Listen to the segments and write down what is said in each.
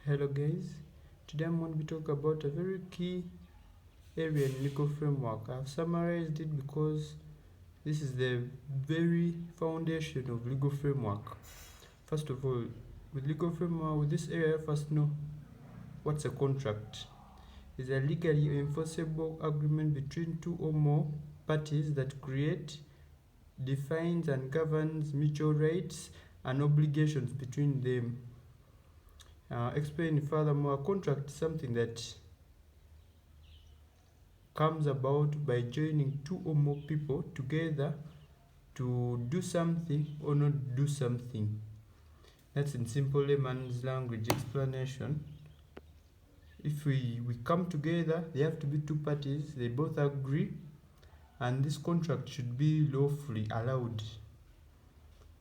Hello guys, today I'm going to be talking about a very key area in legal framework. I've summarized it because this is the very foundation of legal framework. First of all, with legal framework, with this area, first know what's a contract. It's a legally enforceable agreement between two or more parties that create, defines and governs mutual rights and obligations between them. Explain furthermore, a contract is something that comes about by joining two or more people together to do something or not do something. That's in simple layman's language explanation. If we come together, there have to be two parties, they both agree, and this contract should be lawfully allowed.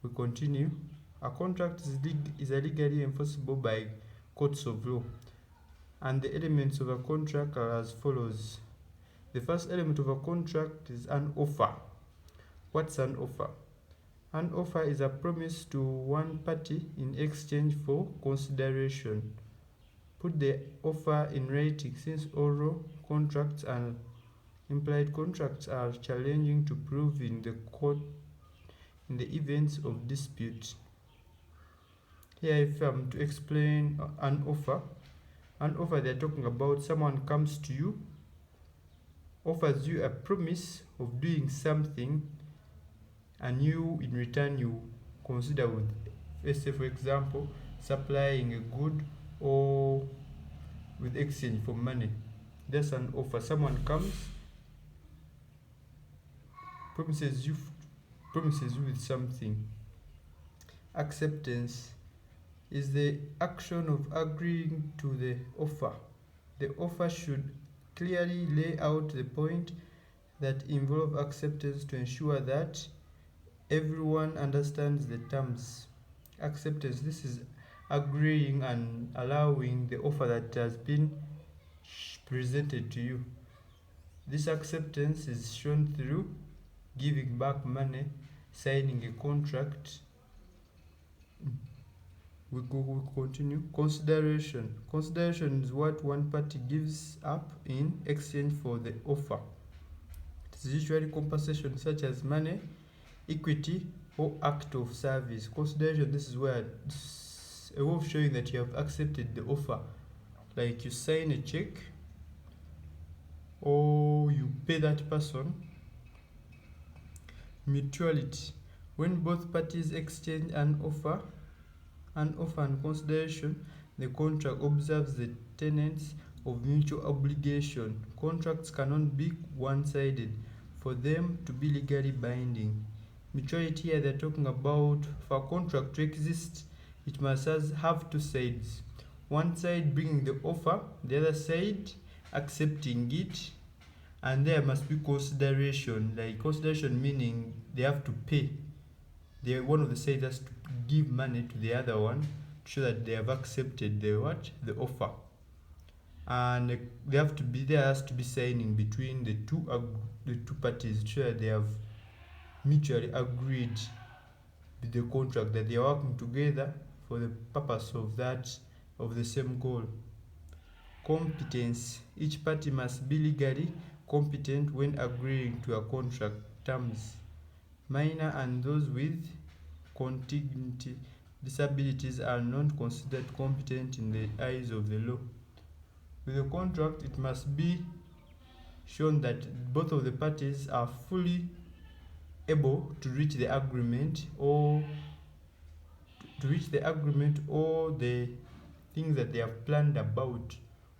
We continue. A contract is legally enforceable by courts of law, and the elements of a contract are as follows. The first element of a contract is an offer. What's an offer? An offer is a promise to one party in exchange for consideration. Put the offer in writing, since oral contracts and implied contracts are challenging to prove in the court in the events of dispute. Here, if I'm to explain an offer they're talking about someone comes to you, offers you a promise of doing something, and you in return you consider with, let's say for example, supplying a good or with exchange for money. That's an offer. Someone comes, promises you with something. Acceptance is the action of agreeing to the offer. The offer should clearly lay out the point that involve acceptance to ensure that everyone understands the terms. Acceptance, this is agreeing and allowing the offer that has been presented to you. This acceptance is shown through giving back money, signing a contract. We continue. Consideration. Consideration is what one party gives up in exchange for the offer. It is usually compensation such as money, equity, or act of service. Consideration, this is where it's a way of showing that you have accepted the offer. Like you sign a check or you pay that person. Mutuality. When both parties exchange an offer and consideration, the contract observes the tenets of mutual obligation. Contracts cannot be one-sided for them to be legally binding. Mutuality, here they're talking about, for a contract to exist, it must have two sides. One side bringing the offer, the other side accepting it, and there must be consideration. Like consideration meaning they have to pay. One of the sides has to give money to the other one to show that they have accepted the offer, and there has to be signing between the two parties to show that they have mutually agreed with the contract, that they are working together for the purpose of the same goal. Competence. Each party must be legally competent when agreeing to a contract terms. Minor and those with contingent disabilities are not considered competent in the eyes of the law. With a contract, it must be shown that both of the parties are fully able to reach the agreement or the things that they have planned about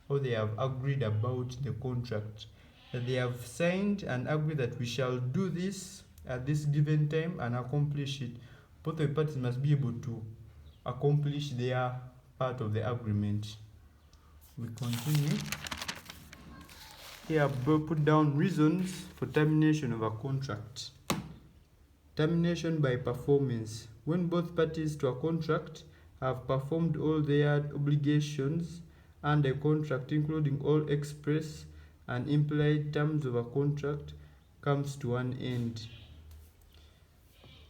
or they have agreed about the contract, that they have signed and agreed that we shall do this at this given time and accomplish it. Both the parties must be able to accomplish their part of the agreement. We continue. Here, put down reasons for termination of a contract. Termination by performance. When both parties to a contract have performed all their obligations under a contract, including all express and implied terms of a contract, comes to an end.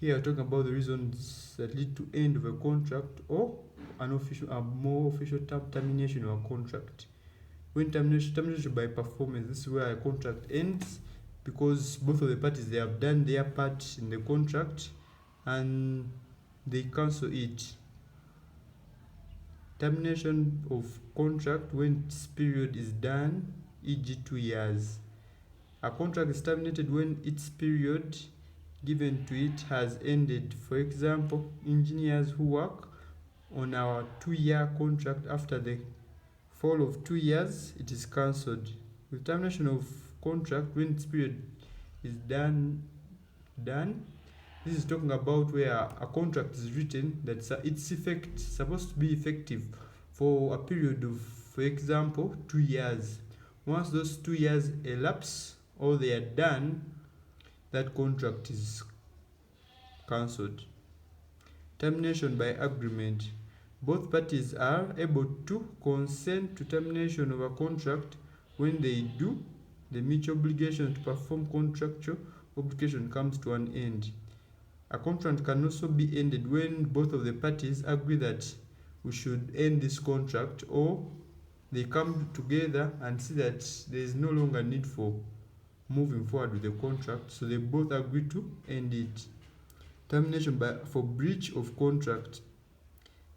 Here we're talking about the reasons that lead to end of a contract or a more official termination of a contract. When termination by performance, this is where a contract ends because both of the parties, they have done their part in the contract and they cancel it. Termination of contract when its period is done, e.g. 2 years. A contract is terminated when its period given to it has ended. For example, engineers who work on our 2-year contract, after the fall of 2 years, it is cancelled. With termination of contract when its period is done, this is talking about where a contract is written that it's supposed to be effective for a period of, for example, 2 years. Once those 2 years elapse or they are done, that contract is cancelled. Termination by agreement. Both parties are able to consent to termination of a contract. When they do, the mutual obligation to perform contractual obligation comes to an end. A contract can also be ended when both of the parties agree that we should end this contract, or they come together and see that there is no longer need for moving forward with the contract, so they both agree to end it. Termination for breach of contract.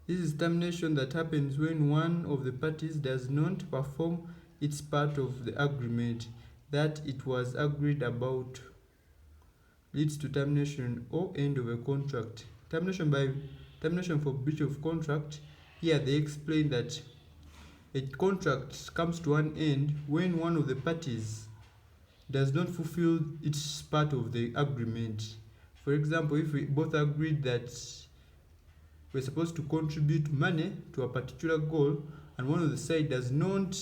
This is termination that happens when one of the parties does not perform its part of the agreement that it was agreed about. Leads to termination or end of a contract. Termination for breach of contract. Here they explain that a contract comes to an end when one of the parties does not fulfill its part of the agreement. For example, if we both agreed that we're supposed to contribute money to a particular goal, and one of the side does not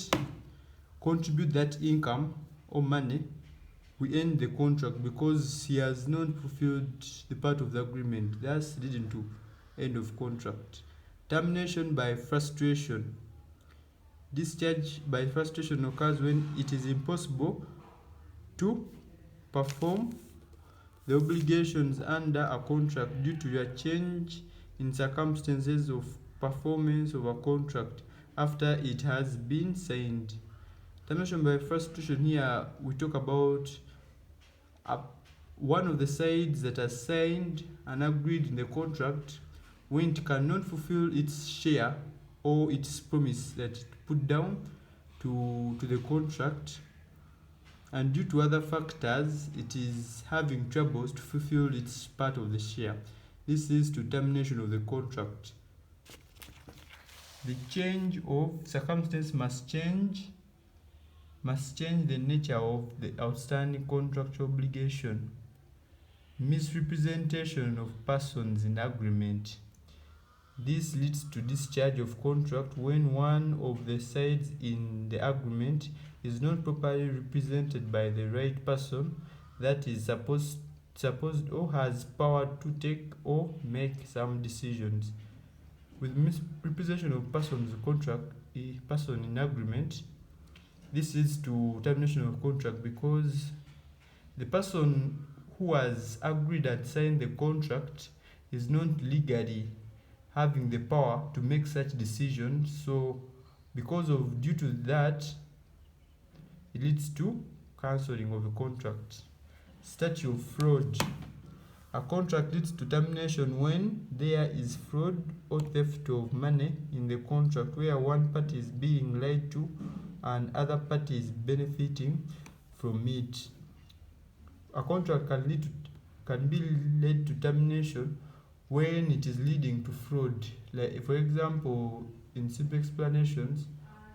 contribute that income or money, we end the contract because he has not fulfilled the part of the agreement. That's leading to end of contract. Termination by frustration. Discharge by frustration occurs when it is impossible to perform the obligations under a contract due to a change in circumstances of performance of a contract after it has been signed. Termination by frustration, here we talk about one of the sides that has signed and agreed in the contract when it cannot fulfill its share or its promise that it put down to the contract, and due to other factors it is having troubles to fulfill its part of the share. This leads to termination of the contract. The change of circumstance must change the nature of the outstanding contractual obligation. Misrepresentation of persons in agreement. This leads to discharge of contract when one of the sides in the agreement is not properly represented by the right person that is supposed or has power to take or make some decisions. With misrepresentation of persons person in agreement, this leads to termination of contract because the person who has agreed and signed the contract is not legally having the power to make such decisions. So due to that, it leads to cancelling of a contract. Statute of fraud. A contract leads to termination when there is fraud or theft of money in the contract, where one party is being lied to and other party is benefiting from it. A contract can be led to termination when it is leading to fraud. Like, for example, in simple explanations,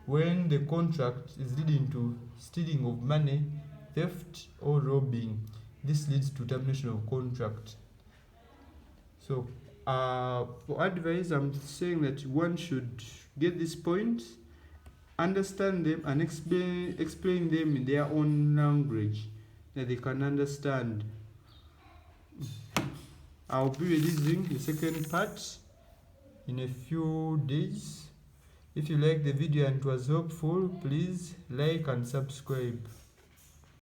when the contract is leading to stealing of money, theft, or robbing, this leads to termination of contract. So, for advice, I'm saying that one should get these points, understand them, and explain them in their own language that they can understand. I'll be releasing the second part in a few days. If you like the video and it was helpful, please like and subscribe.